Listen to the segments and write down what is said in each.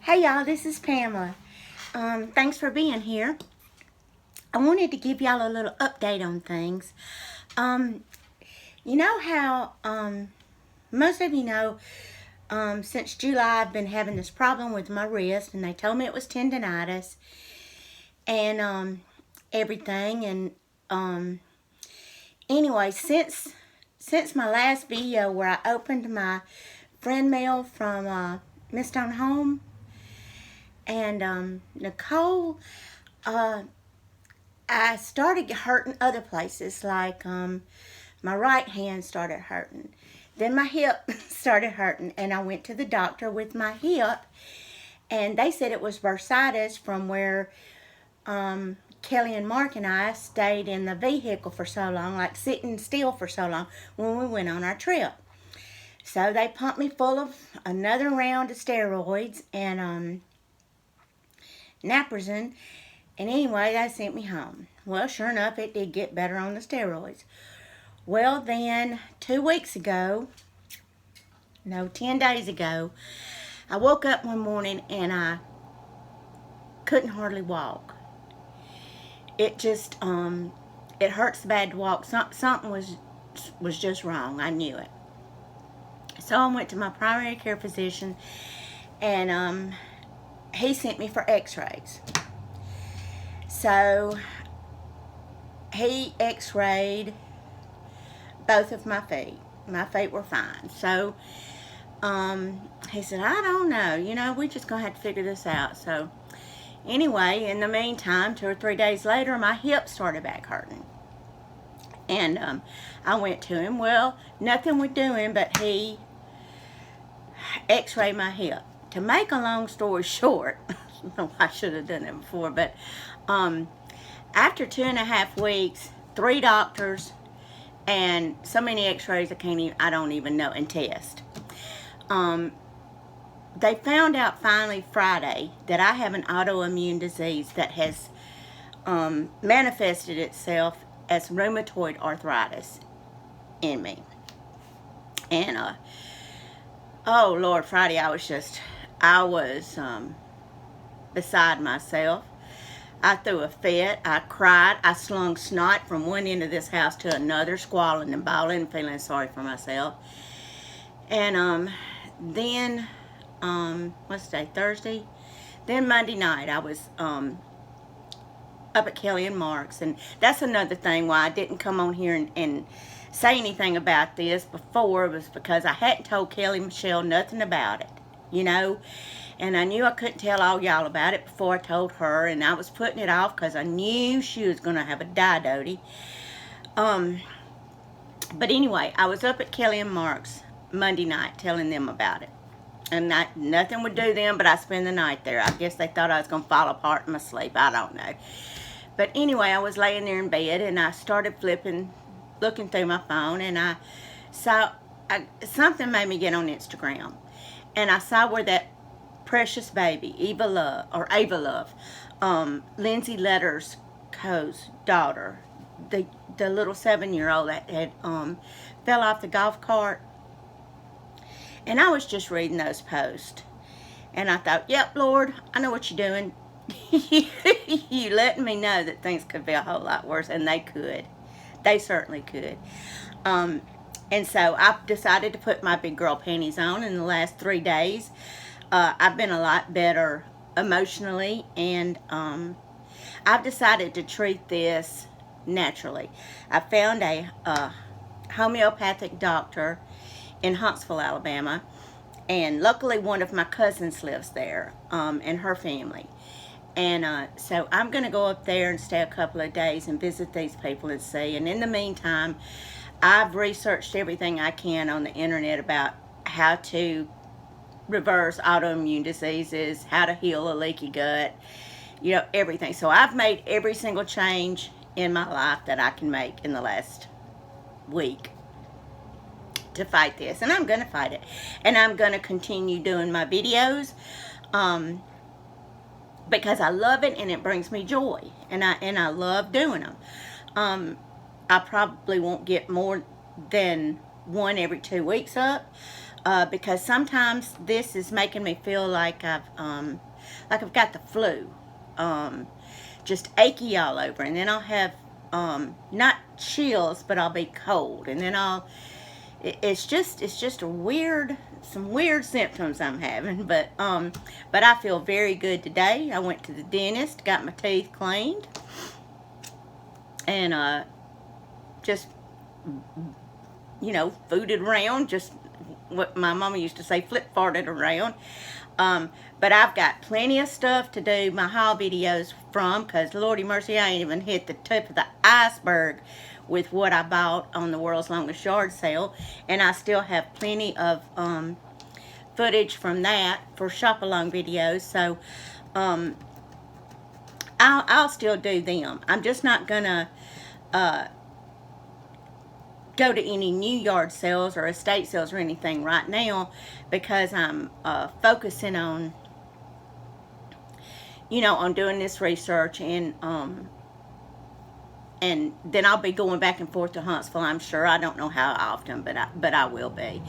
Hey y'all, this is Pamela. Thanks for being here. I wanted to give y'all a little update on things. Um, you know how most of you know, since July I've been having this problem with my wrist, and they told me it was tendonitis and everything. And anyway, since my last video where I opened my friend mail from Miss Stone Home and Nicole, I started hurting other places, like my right hand started hurting. Then my hip started hurting, and I went to the doctor with my hip, and they said it was bursitis from where Kelly and Mark and I stayed in the vehicle for so long, like sitting still for so long when we went on our trip. So they pumped me full of another round of steroids and naproxen. And anyway, they sent me home. Well, sure enough, it did get better on the steroids. Well, then, 2 weeks ago, no, 10 days ago, I woke up one morning and I couldn't hardly walk. It just, it hurts bad to walk. Something was just wrong. I knew it. So I went to my primary care physician, and he sent me for x-rays. So he x-rayed both of my feet. My feet were fine. So he said, I don't know, we're just going to have to figure this out. So anyway, in the meantime, 2 or 3 days later, my hip started back hurting. And I went to him. Well, nothing would do him, but he x-rayed my hip. To make a long story short, I should have done it before, but after 2.5 weeks, 3 doctors, and so many x-rays I don't even know, and tests. They found out finally Friday that I have an autoimmune disease that has manifested itself as rheumatoid arthritis in me. And oh Lord, Friday I was beside myself. I threw a fit. I cried. I slung snot from one end of this house to another, squalling and bawling and feeling sorry for myself. And then, what's the day? Thursday? Then Monday night, I was up at Kelly and Mark's. And that's another thing why I didn't come on here and say anything about this before, was because I hadn't told Kelly Michelle nothing about it, And I knew I couldn't tell all y'all about it before I told her, and I was putting it off because I knew she was going to have a die-doty. But anyway, I was up at Kelly and Mark's Monday night telling them about it. And nothing would do them, but I spend the night there. I guess they thought I was going to fall apart in my sleep. I don't know. But anyway, I was laying there in bed, and I started looking through my phone, and I saw, something made me get on Instagram. And I saw where that precious baby, Ava Love, Lindsay Letter's daughter, the little 7-year-old that had fell off the golf cart. And I was just reading those posts, and I thought, yep, Lord, I know what you're doing. You letting me know that things could be a whole lot worse, and they could. They certainly could. And so I decided to put my big girl panties on in the last 3 days. I've been a lot better emotionally, and I've decided to treat this naturally. I found a homeopathic doctor in Huntsville, Alabama, and luckily one of my cousins lives there, and her family. And so I'm going to go up there and stay a couple of days and visit these people and see. And in the meantime, I've researched everything I can on the internet about how to reverse autoimmune diseases, how to heal a leaky gut, everything. So I've made every single change in my life that I can make in the last week to fight this. And I'm going to fight it. And I'm going to continue doing my videos because I love it and it brings me joy. And I love doing them. I probably won't get more than one every 2 weeks up. because sometimes this is making me feel like I've got the flu, just achy all over, and then I'll have not chills, but I'll be cold, and then it's just some weird symptoms I'm having, but I feel very good today. I went to the dentist, got my teeth cleaned, and just, fooded around, just what my mama used to say, flip farted around. But I've got plenty of stuff to do my haul videos from, because Lordy mercy, I ain't even hit the tip of the iceberg with what I bought on the World's Longest Yard Sale, and I still have plenty of footage from that for shop along videos, so I'll still do them. I'm just not gonna go to any new yard sales or estate sales or anything right now, because I'm focusing on on doing this research, and then I'll be going back and forth to Huntsville, I'm sure. I don't know how often, but I will be.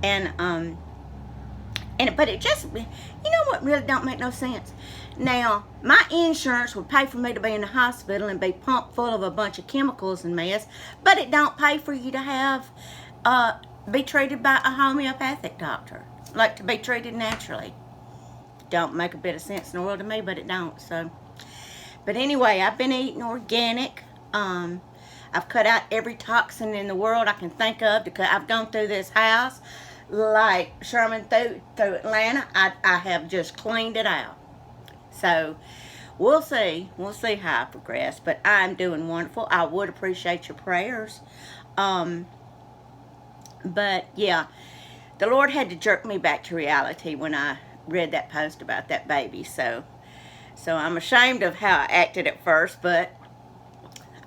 But it just, what really don't make no sense? Now, my insurance would pay for me to be in the hospital and be pumped full of a bunch of chemicals and mess, but it don't pay for you to have, be treated by a homeopathic doctor, like to be treated naturally. Don't make a bit of sense in the world to me, but it don't, so. But anyway, I've been eating organic. I've cut out every toxin in the world I can think of. I've gone through this house like Sherman through Atlanta. I have just cleaned it out. So we'll see how I progress, but I'm doing wonderful. I would appreciate your prayers. But yeah, the Lord had to jerk me back to reality when I read that post about that baby. So I'm ashamed of how I acted at first, but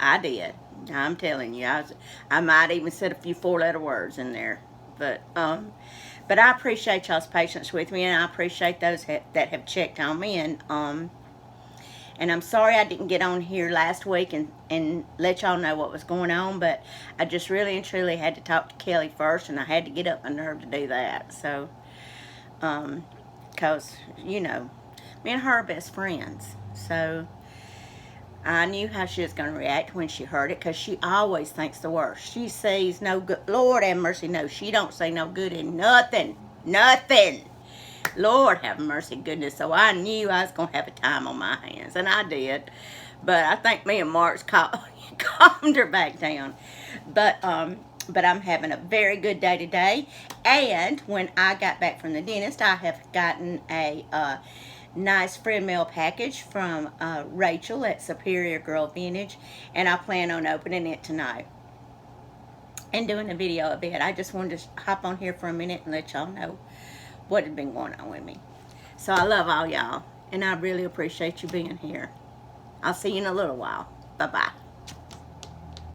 I did. I'm telling you, I might even said a few 4-letter words in there. But I appreciate y'all's patience with me, and I appreciate those that have checked on me, and I'm sorry I didn't get on here last week and let y'all know what was going on, but I just really and truly had to talk to Kelly first, and I had to get up my nerve to do that. So, because, me and her are best friends, so I knew how she was going to react when she heard it, because she always thinks the worst. She sees no good. Lord have mercy, no, she don't see no good in nothing. Nothing. Lord have mercy, goodness. So I knew I was going to have a time on my hands, and I did. But I think me and Mark's calmed her back down. But I'm having a very good day today. And when I got back from the dentist, I have gotten a nice friend mail package from Rachel at Superior Girl Vintage, and I plan on opening it tonight and doing a video of it. I just wanted to hop on here for a minute and let y'all know what had been going on with me. So I love all y'all, and I really appreciate you being here. I'll see you in a little while. Bye-bye.